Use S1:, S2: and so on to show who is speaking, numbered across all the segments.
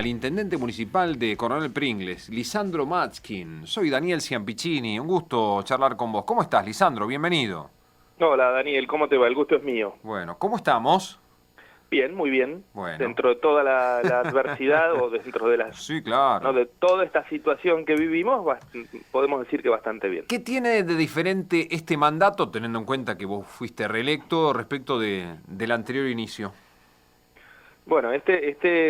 S1: Al intendente municipal de Coronel Pringles, Lisandro Matzkin. Soy Daniel Ciampicini, un gusto charlar con vos. ¿Cómo estás, Lisandro? Bienvenido.
S2: Hola Daniel, ¿cómo te va? El gusto es mío.
S1: Bueno, ¿cómo estamos?
S2: Bien, muy bien.
S1: Bueno.
S2: Dentro de toda la adversidad o dentro de
S1: Sí,
S2: no,
S1: claro.
S2: de toda esta situación que vivimos, podemos decir que bastante bien.
S1: ¿Qué tiene de diferente este mandato, teniendo en cuenta que vos fuiste reelecto, respecto del anterior inicio?
S2: Bueno,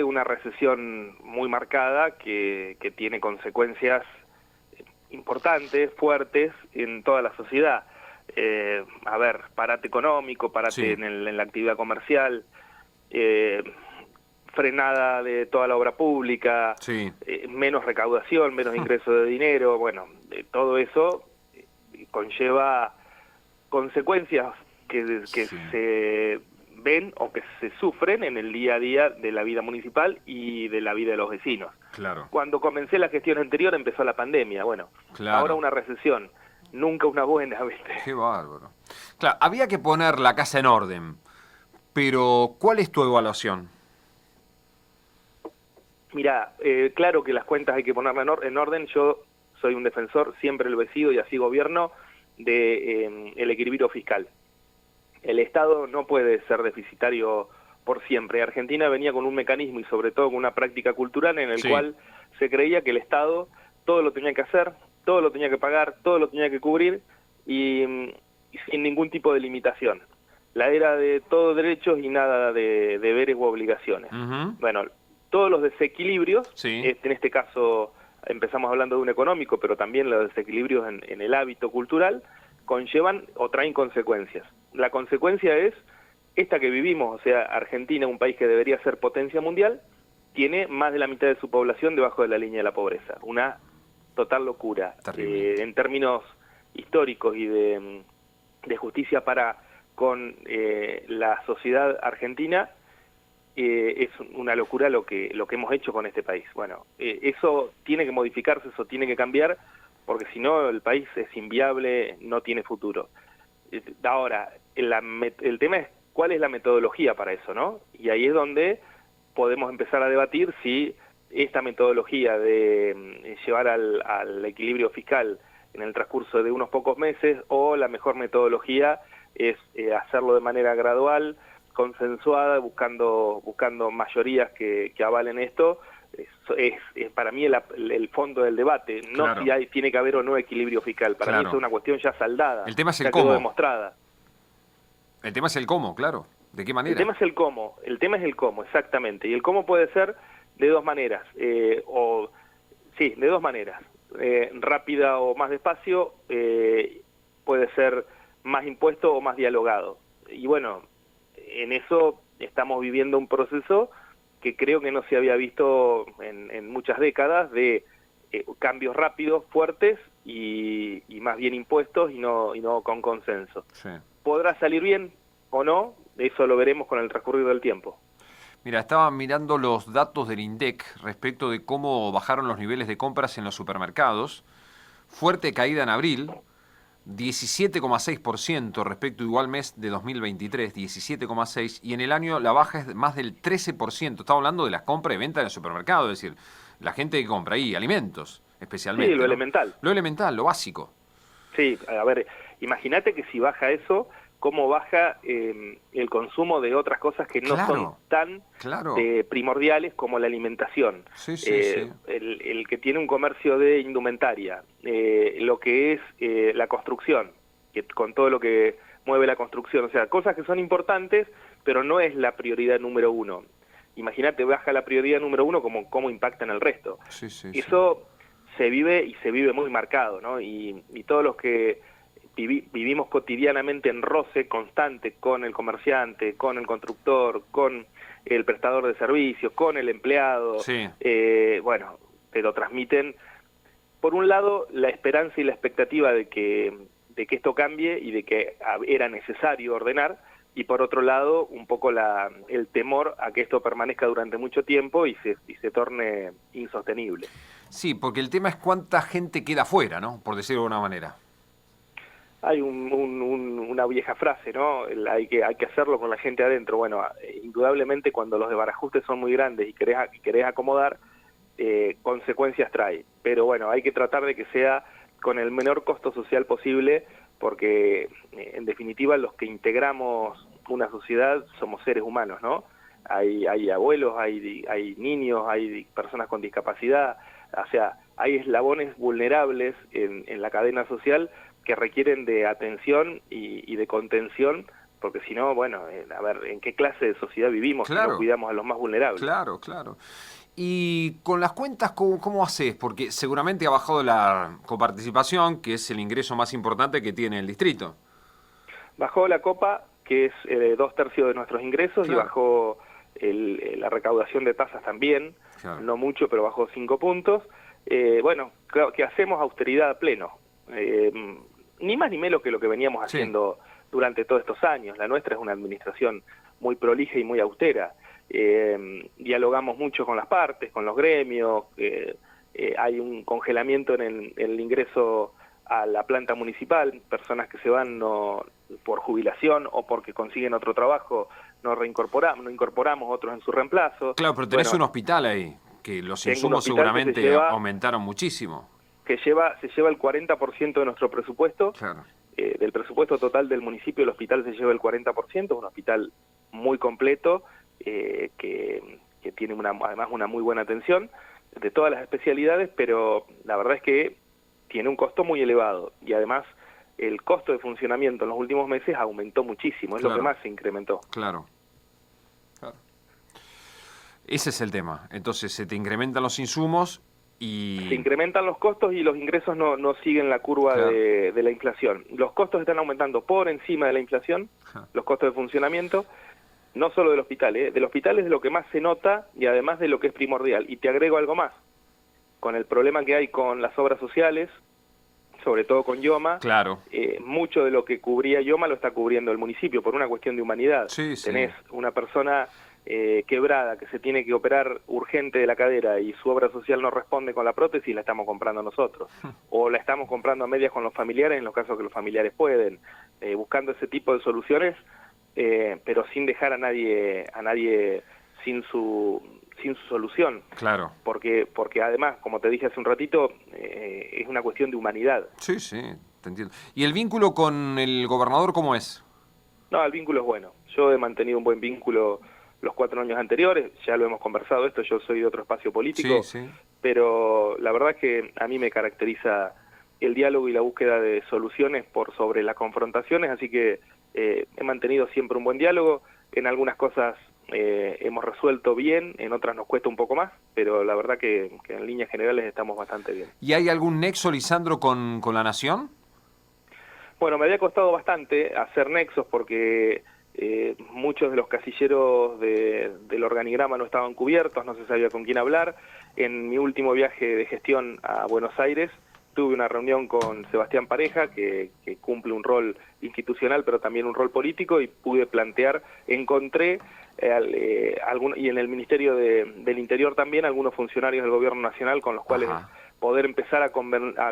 S2: una recesión muy marcada que tiene consecuencias importantes, fuertes en toda la sociedad. A ver, parate económico, parate
S1: Sí,
S2: en la actividad comercial, eh, frenada de toda la obra pública,
S1: sí,
S2: menos recaudación, menos ingreso de dinero, bueno, todo eso conlleva consecuencias que
S1: sí,
S2: se ven o que se sufren en el día a día de la vida municipal y de la vida de los vecinos.
S1: claro,
S2: Cuando comencé la gestión anterior empezó la pandemia, bueno, ahora
S1: claro.
S2: una recesión, nunca una buena, ¿viste?
S1: Qué bárbaro. Claro, había que poner la casa en orden, pero ¿cuál es tu evaluación?
S2: Mira, claro que las cuentas hay que ponerlas en orden. Yo soy un defensor, siempre lo he sido y así gobierno, de el equilibrio fiscal. El Estado no puede ser deficitario por siempre. Argentina venía con un mecanismo y sobre todo con una práctica cultural en el
S1: Sí,
S2: cual se creía que el Estado todo lo tenía que hacer, todo lo tenía que pagar, todo lo tenía que cubrir y sin ningún tipo de limitación. La era de todos derechos y nada de deberes u obligaciones.
S1: ujú,
S2: Bueno, todos los desequilibrios,
S1: sí,
S2: en este caso empezamos hablando de un económico, pero también los desequilibrios en el hábito cultural, conllevan o traen consecuencias. La consecuencia es esta que vivimos, o sea, Argentina, un país que debería ser potencia mundial, tiene más de la mitad de su población debajo de la línea de la pobreza. Una total locura.
S1: terrible.
S2: En términos históricos y de justicia para con la sociedad argentina, es una locura lo que hemos hecho con este país. Bueno, eso tiene que modificarse, eso tiene que cambiar, porque si no el país es inviable, no tiene futuro. Ahora, el tema es cuál es la metodología para eso, ¿no? Y ahí es donde podemos empezar a debatir si esta metodología de llevar al equilibrio fiscal en el transcurso de unos pocos meses o la mejor metodología es hacerlo de manera gradual, consensuada, buscando mayorías que avalen esto. Es para mí el fondo del debate, no
S1: Claro,
S2: si tiene que haber o no equilibrio fiscal. Para mí es
S1: claro.
S2: una cuestión ya saldada,
S1: El tema es el
S2: ya quedó
S1: cómo.
S2: demostrada.
S1: El tema es el cómo, claro. ¿De qué
S2: El
S1: manera?
S2: tema es el cómo, exactamente. Y el cómo puede ser de dos maneras, sí, de dos maneras. Rápida o más despacio, puede ser más impuesto o más dialogado. Y bueno, en eso estamos viviendo un proceso que creo que no se había visto en muchas décadas de cambios rápidos, fuertes y más bien impuestos y no con consenso.
S1: Sí.
S2: ¿Podrá salir bien o no? Eso lo veremos con el transcurrir del tiempo.
S1: Mira, estaba mirando los datos del INDEC respecto de cómo bajaron los niveles de compras en los supermercados. Fuerte caída en abril, 17,6% respecto a igual mes de 2023, 17,6%, y en el año la baja es más del 13%. Estamos hablando de las compras y ventas en el supermercado, es decir, la gente que compra ahí, alimentos
S2: Sí,
S1: especialmente,
S2: lo
S1: ¿no?
S2: elemental.
S1: Lo elemental, lo básico.
S2: Sí, a ver, imagínate que si baja eso, cómo baja el consumo de otras cosas que no son
S1: Claro,
S2: tan
S1: claro.
S2: primordiales como la alimentación.
S1: Sí, sí, sí.
S2: El que tiene un comercio de indumentaria, lo que es la construcción, que con todo lo que mueve la construcción, o sea, cosas que son importantes, pero no es la prioridad número uno. Imagínate, baja la prioridad número uno, cómo impacta en el resto.
S1: Sí, sí, sí.
S2: Eso se vive y se vive muy marcado, ¿no? Y todos los que vivimos cotidianamente en roce constante con el comerciante, con el constructor, con el prestador de servicios, con el empleado,
S1: Sí.
S2: bueno, te lo transmiten, por un lado, la esperanza y la expectativa de que esto cambie y de que era necesario ordenar, y por otro lado, un poco el temor a que esto permanezca durante mucho tiempo y se torne insostenible.
S1: Sí, porque el tema es cuánta gente queda afuera, ¿no? Por decirlo de alguna manera.
S2: Hay una vieja frase, ¿no? Hay que hacerlo con la gente adentro. Bueno, indudablemente cuando los desbarajustes son muy grandes y querés acomodar, consecuencias trae. Pero bueno, hay que tratar de que sea con el menor costo social posible, porque en definitiva los que integramos una sociedad somos seres humanos, ¿no? Hay abuelos, hay niños, hay personas con discapacidad, o sea, hay eslabones vulnerables en la cadena social que requieren de atención y de contención, porque si no, bueno, a ver, ¿en qué clase de sociedad vivimos si no cuidamos a los más vulnerables?
S1: Claro, claro. Y con las cuentas, ¿cómo haces? Porque seguramente ha bajado la coparticipación, que es el ingreso más importante que tiene el distrito.
S2: Bajó la copa, que es 2/3 de nuestros ingresos, claro. Y bajó la recaudación de tasas también, claro. No mucho, pero bajó 5 puntos. Bueno, claro, que hacemos austeridad a pleno. Ni más ni menos que lo que veníamos haciendo durante todos estos años. La nuestra es una administración muy prolija y muy austera. Dialogamos mucho con las partes, con los gremios, hay un congelamiento en el ingreso a la planta municipal, personas que se van por jubilación o porque consiguen otro trabajo, no incorporamos otros en su reemplazo.
S1: Claro, pero tenés un hospital ahí, que los insumos seguramente aumentaron muchísimo.
S2: Que se lleva el 40% de nuestro presupuesto, claro. Del presupuesto total del municipio, el hospital se lleva el 40%, es un hospital muy completo, que tiene además una muy buena atención de todas las especialidades, pero la verdad es que tiene un costo muy elevado y además el costo de funcionamiento en los últimos meses aumentó muchísimo, es lo que más se incrementó.
S1: Claro. Ese es el tema. Entonces se te incrementan los insumos y...
S2: Se incrementan los costos y los ingresos no siguen la curva de la inflación. Los costos están aumentando por encima de la inflación, los costos de funcionamiento, no solo del hospital, del hospital es de lo que más se nota y además de lo que es primordial. Y te agrego algo más, con el problema que hay con las obras sociales, sobre todo con IOMA, mucho de lo que cubría IOMA lo está cubriendo el municipio por una cuestión de humanidad. Tenés una persona quebrada que se tiene que operar urgente de la cadera y su obra social no responde con la prótesis, la estamos comprando nosotros. O la estamos comprando a medias con los familiares en los casos que los familiares pueden, buscando ese tipo de soluciones, pero sin dejar a nadie sin su solución.
S1: Claro.
S2: Porque además, como te dije hace un ratito, es una cuestión de humanidad.
S1: Sí, te entiendo. ¿Y el vínculo con el gobernador cómo es?
S2: No, el vínculo es bueno. Yo he mantenido un buen vínculo los 4 años anteriores, ya lo hemos conversado esto, yo soy de otro espacio político, pero la verdad es que a mí me caracteriza el diálogo y la búsqueda de soluciones por sobre las confrontaciones, así que he mantenido siempre un buen diálogo, en algunas cosas hemos resuelto bien, en otras nos cuesta un poco más, pero la verdad que en líneas generales estamos bastante bien.
S1: ¿Y hay algún nexo, Lisandro, con la Nación?
S2: Bueno, me había costado bastante hacer nexos porque muchos de los casilleros del organigrama no estaban cubiertos, no se sabía con quién hablar. En mi último viaje de gestión a Buenos Aires tuve una reunión con Sebastián Pareja, que cumple un rol institucional pero también un rol político, y pude plantear, encontré y en el Ministerio del Interior también algunos funcionarios del Gobierno Nacional con los cuales poder empezar a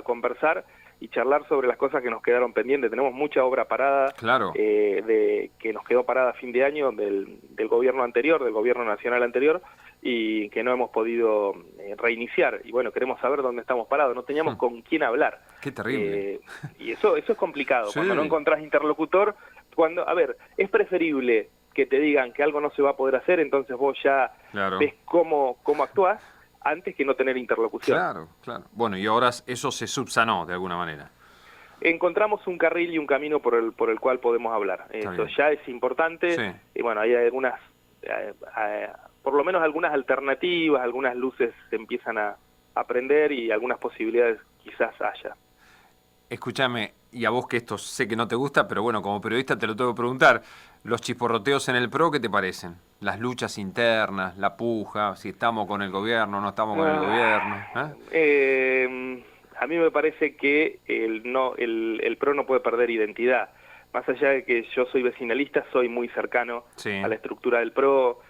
S2: conversar y charlar sobre las cosas que nos quedaron pendientes. Tenemos mucha obra parada, que nos quedó parada a fin de año del gobierno anterior, del gobierno nacional anterior, y que no hemos podido reiniciar. Y bueno, queremos saber dónde estamos parados. No teníamos con quién hablar.
S1: Qué terrible.
S2: Y eso es complicado. Cuando no encontrás interlocutor, a ver, es preferible que te digan que algo no se va a poder hacer, entonces vos ya ves cómo actuás, antes que no tener interlocución.
S1: Claro. Bueno, y ahora eso se subsanó de alguna manera.
S2: Encontramos un carril y un camino por el cual podemos hablar. Eso ya es importante. Y bueno, hay algunas, por lo menos algunas alternativas, algunas luces se empiezan a aprender y algunas posibilidades quizás haya.
S1: Escúchame, y a vos que esto sé que no te gusta, pero bueno, como periodista te lo tengo que preguntar, los chisporroteos en el PRO, ¿qué te parecen? Las luchas internas, la puja, si estamos con el gobierno, no estamos con el gobierno.
S2: A mí me parece que el PRO no puede perder identidad. Más allá de que yo soy vecinalista, soy muy cercano a la estructura del PRO,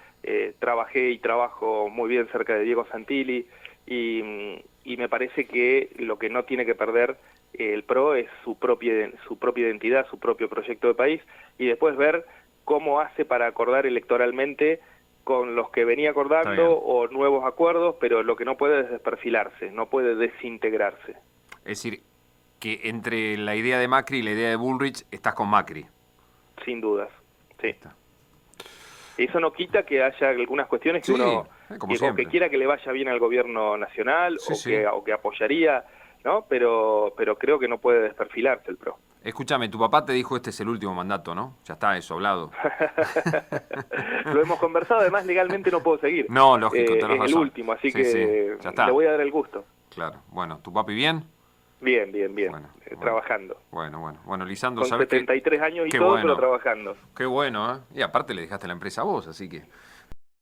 S2: trabajé y trabajo muy bien cerca de Diego Santilli, y me parece que lo que no tiene que perder el PRO es su propia identidad, su propio proyecto de país, y después ver cómo hace para acordar electoralmente con los que venía acordando o nuevos acuerdos, pero lo que no puede es desperfilarse, no puede desintegrarse.
S1: Es decir, que entre la idea de Macri y la idea de Bullrich estás con Macri.
S2: Sin dudas, sí. Eso no quita que haya algunas cuestiones que uno o que quiera que le vaya bien al gobierno nacional o que apoyaría, ¿no? Pero creo que no puede desperfilarse el PRO.
S1: Escúchame, tu papá te dijo este es el último mandato, ¿no? Ya está eso hablado.
S2: Lo hemos conversado, además legalmente no puedo seguir.
S1: No, lógico, tenés razón.
S2: Es el último, así que
S1: ya está.
S2: le voy a dar el gusto.
S1: Claro, bueno, ¿tu papi bien?
S2: Bien, trabajando.
S1: Bueno, Lisandro,
S2: con
S1: ¿sabes
S2: 73 años y todo, pero trabajando.
S1: Qué bueno, ¿eh? Y aparte le dejaste la empresa a vos, así que...